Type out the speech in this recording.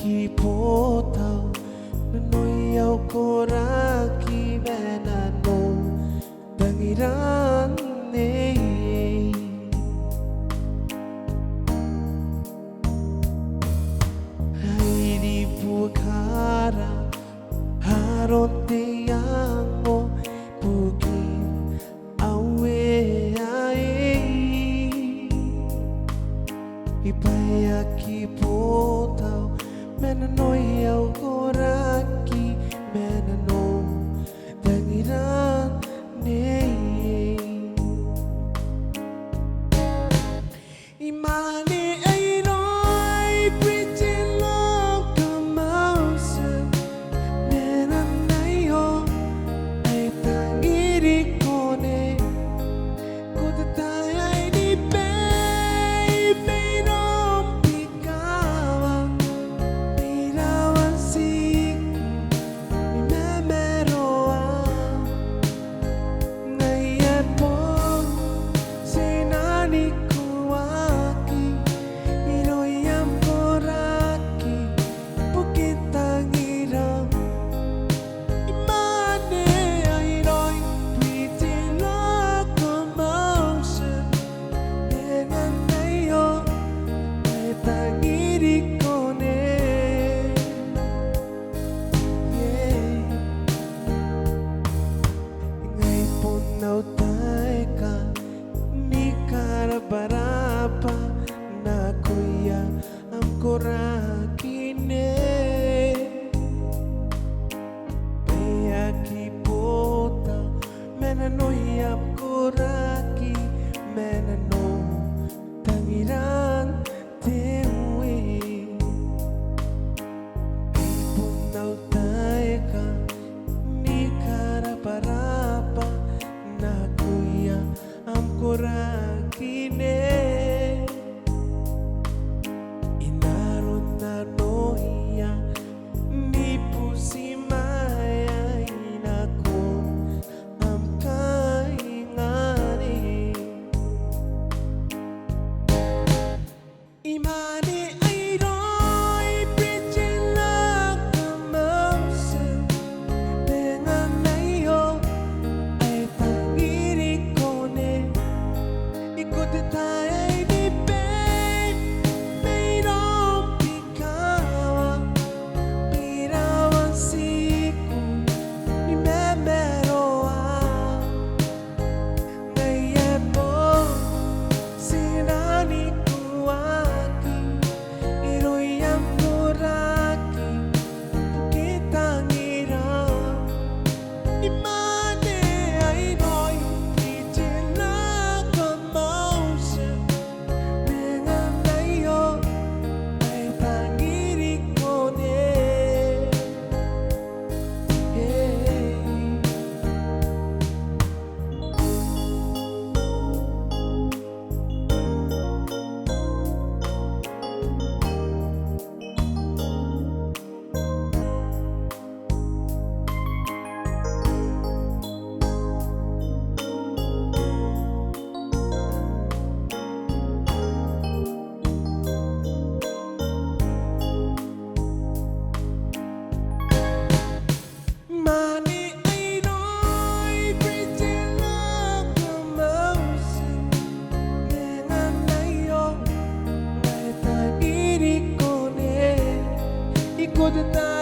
Kipotau Nanoyaw koraki venano Tangirane Hairi bukhara Harote yango Bugin awe ae Ipaya kipotau Menanoyaw koraki Menano Tangirane Imani ayroy pretty love kamausan Menanayo ay tangiri kone Kutatay ay ni baby nong pikawa Pirawan siku ni memeroa Ngayepo sinani kuwaki Iroyam koraki Bukit Tangiram Imane ayroy pretty locomotion Nenanayo ay tangiri kone Ngay punaw tay ka Ni karabarapa Na kuya am korakine Paya kipota Menanoyap koraki Menano Tangiran tewe Ipunaw tay ka Ni karabarapa Na kuya am korakine Inaron na noia Ni pusimaya Inako am kaingani Imani ayroy pretty locomotion Nenanayo ay tangiri kone Ikut tayo ay ni mayroong pikawa Pirawan siku ni memeroa Ngayepo sinani kuwaki Iroyam koraki Bukit Tangiram Imane ayroy pretty locomotion Nenanayo ay tangiri kone Mani ayroy pretty locomotion Nenanayo ay tangiri kone Ikut tayo